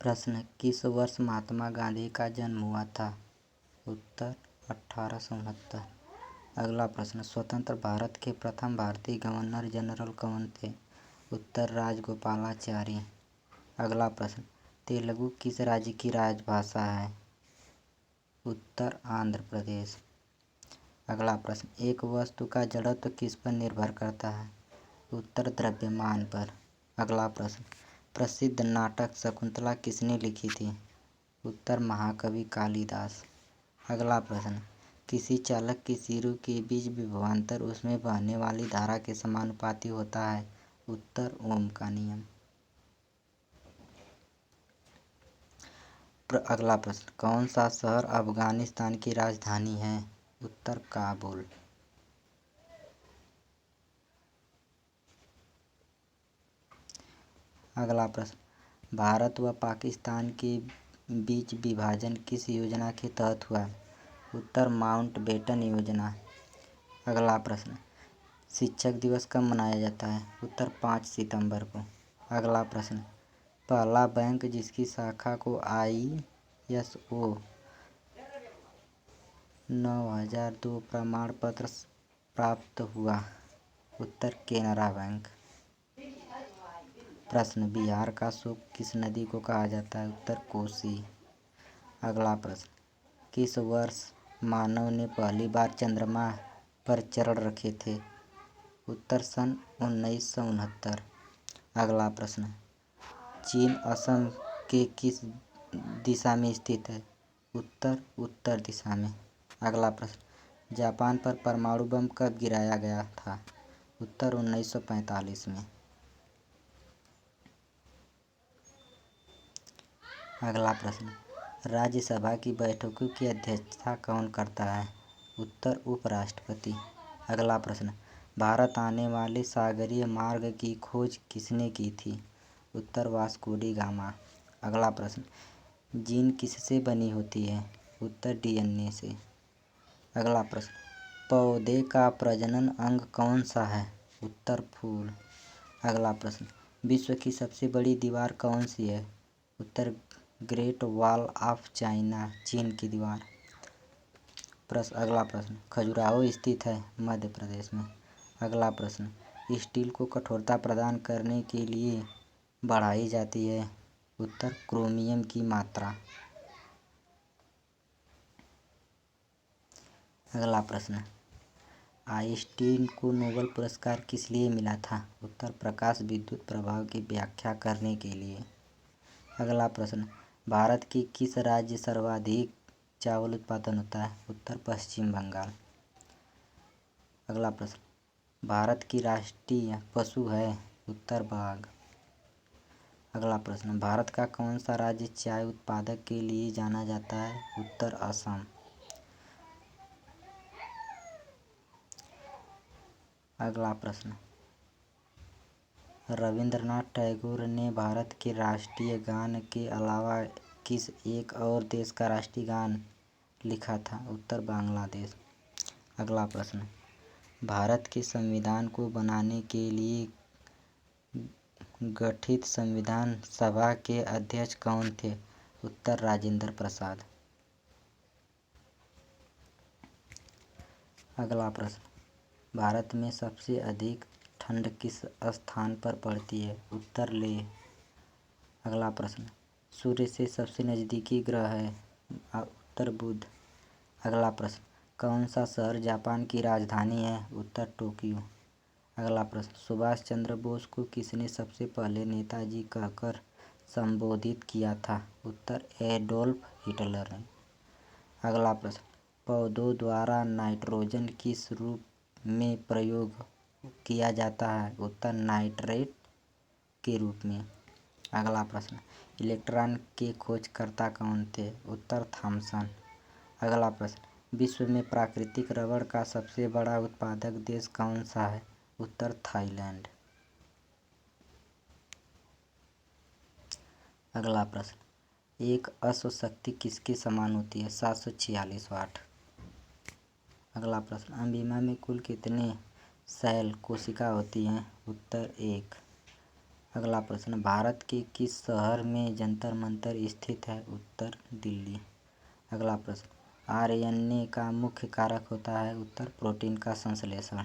प्रश्न: किस वर्ष महात्मा गांधी का जन्म हुआ था? उत्तर: 1869। अगला प्रश्न: स्वतंत्र भारत के प्रथम भारतीय गवर्नर जनरल कौन थे? उत्तर: राजगोपालाचारी। अगला प्रश्न: तेलुगु किस राज्य की राजभाषा है? उत्तर: आंध्र प्रदेश। अगला प्रश्न: एक वस्तु का जड़त्व किस पर निर्भर करता है? उत्तर: द्रव्यमान पर। अगला प्रश्न: प्रसिद्ध नाटक शकुंतला किसने लिखी थी? उत्तर: महाकवि कालिदास। अगला प्रश्न: किसी चालक की सिरों के बीच विभवांतर उसमें बहने वाली धारा के समानुपाती होता है? उत्तर: ओम का नियम। अगला प्रश्न: कौन सा शहर अफगानिस्तान की राजधानी है? उत्तर: काबुल। अगला प्रश्न: भारत व पाकिस्तान के बीच विभाजन किस योजना के तहत हुआ? उत्तर: माउंटबेटन योजना। अगला प्रश्न: शिक्षक दिवस कब मनाया जाता है? उत्तर: 5 सितंबर को। अगला प्रश्न: पहला बैंक जिसकी शाखा को ISO 9002 प्रमाण पत्र प्राप्त हुआ? उत्तर: केनरा बैंक। प्रश्न: बिहार का शोक किस नदी को कहा जाता है? उत्तर: कोसी। अगला प्रश्न: किस वर्ष मानव ने पहली बार चंद्रमा पर चरण रखे थे? उत्तर: सन 1969। अगला प्रश्न: चीन असम के किस दिशा में स्थित है? उत्तर: उत्तर दिशा में। अगला प्रश्न: जापान पर परमाणु बम कब गिराया गया था? उत्तर: 1945 में। अगला प्रश्न: राज्यसभा की बैठकों की अध्यक्षता कौन करता है? उत्तर: उपराष्ट्रपति। अगला प्रश्न: भारत आने वाले सागरीय मार्ग की खोज किसने की थी? उत्तर: वास्को डी गामा। अगला प्रश्न: जीन किससे बनी होती है? उत्तर: DNA से। अगला प्रश्न: पौधे का प्रजनन अंग कौन सा है? उत्तर: फूल। अगला प्रश्न: विश्व की सबसे बड़ी दीवार कौन सी है? उत्तर: ग्रेट वॉल ऑफ चाइना, चीन की दीवार। अगला प्रश्न: खजुराहो स्थित है मध्य प्रदेश में। अगला प्रश्न: स्टील को कठोरता प्रदान करने के लिए बढ़ाई जाती है? उत्तर: क्रोमियम की मात्रा। अगला प्रश्न: आइंस्टीन को नोबेल पुरस्कार किस लिए मिला था? उत्तर: प्रकाश विद्युत प्रभाव की व्याख्या करने के लिए। अगला प्रश्न: भारत के किस राज्य सर्वाधिक चावल उत्पादन होता है? उत्तर: पश्चिम बंगाल। अगला प्रश्न: भारत की राष्ट्रीय पशु है? उत्तर: बाघ। अगला प्रश्न: भारत का कौन सा राज्य चाय उत्पादन के लिए जाना जाता है? उत्तर: असम। अगला प्रश्न: रविंद्रनाथ टैगोर ने भारत के राष्ट्रीय गान के अलावा किस एक और देश का राष्ट्रीय गान लिखा था? उत्तर: बांग्लादेश। अगला प्रश्न: भारत के संविधान को बनाने के लिए गठित संविधान सभा के अध्यक्ष कौन थे? उत्तर: राजेंद्र प्रसाद। अगला प्रश्न: भारत में सबसे अधिक ठंड किस स्थान पर पड़ती है? उत्तर: लेह। अगला प्रश्न: सूर्य से सबसे नज़दीकी ग्रह है? उत्तर: बुध। अगला प्रश्न: कौन सा शहर जापान की राजधानी है? उत्तर: टोक्यो। अगला प्रश्न: सुभाष चंद्र बोस को किसने सबसे पहले नेताजी कहकर संबोधित किया था? उत्तर: एडोल्फ हिटलर ने। अगला प्रश्न: पौधों द्वारा नाइट्रोजन किस रूप में प्रयोग किया जाता है? उत्तर: नाइट्रेट के रूप में। अगला प्रश्न: इलेक्ट्रॉन के खोजकर्ता कौन थे? उत्तर: थॉमसन। अगला प्रश्न: विश्व में प्राकृतिक रबड़ का सबसे बड़ा उत्पादक देश कौन सा है? उत्तर: थाईलैंड। अगला प्रश्न: एक अश्व शक्ति किसके समान होती है? 746 वाट। अगला प्रश्न: अमीबा में कुल कितने सेल कोशिका होती हैं? उत्तर: 1। अगला प्रश्न, भारत के किस शहर में जंतर मंतर स्थित है? उत्तर दिल्ली। अगला प्रश्न, आरएनए का मुख्य कारक होता है? उत्तर प्रोटीन का संश्लेषण।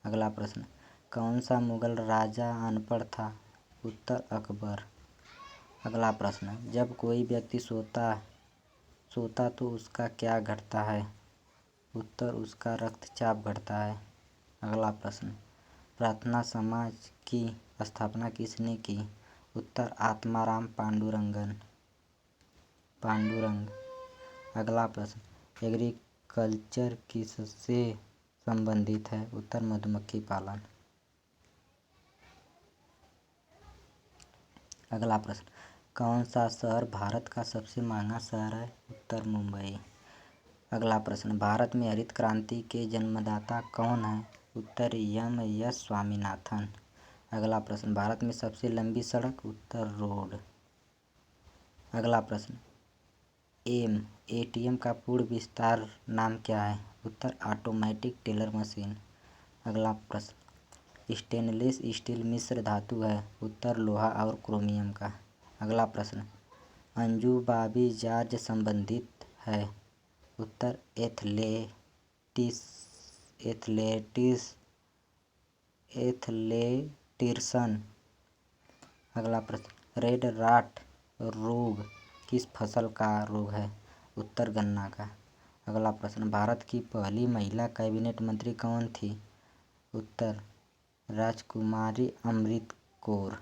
अगला प्रश्न, कौन सा मुगल राजा अनपढ़ था? उत्तर अकबर। अगला प्रश्न, जब कोई व्यक्ति सोता तो उसका क्या घटता है? उत्तर उसका रक्तचाप घटता है। अगला प्रश्न, प्रार्थना समाज की स्थापना किसने की? उत्तर आत्माराम पांडुरंग। अगला प्रश्न, एग्रीकल्चर किससे संबंधित है? उत्तर मधुमक्खी पालन। अगला प्रश्न, कौन सा शहर भारत का सबसे महंगा शहर है? उत्तर मुंबई। अगला प्रश्न, भारत में हरित क्रांति के जन्मदाता कौन है? उत्तर एस स्वामीनाथन। अगला प्रश्न, भारत में सबसे लंबी सड़क? उत्तर रोड। अगला प्रश्न, एटीएम का पूर्ण विस्तार नाम क्या है? उत्तर ऑटोमेटिक टेलर मशीन। अगला प्रश्न, स्टेनलेस स्टील मिश्र धातु है? उत्तर लोहा और क्रोमियम का। अगला प्रश्न, अंजू बॉबी जॉर्ज संबंधित है? उत्तर एथलेटिक्स। अगला प्रश्न, रेड रॉट रोग किस फसल का रोग है? उत्तर गन्ना का। अगला प्रश्न, भारत की पहली महिला कैबिनेट मंत्री कौन थी? उत्तर राजकुमारी अमृत कौर।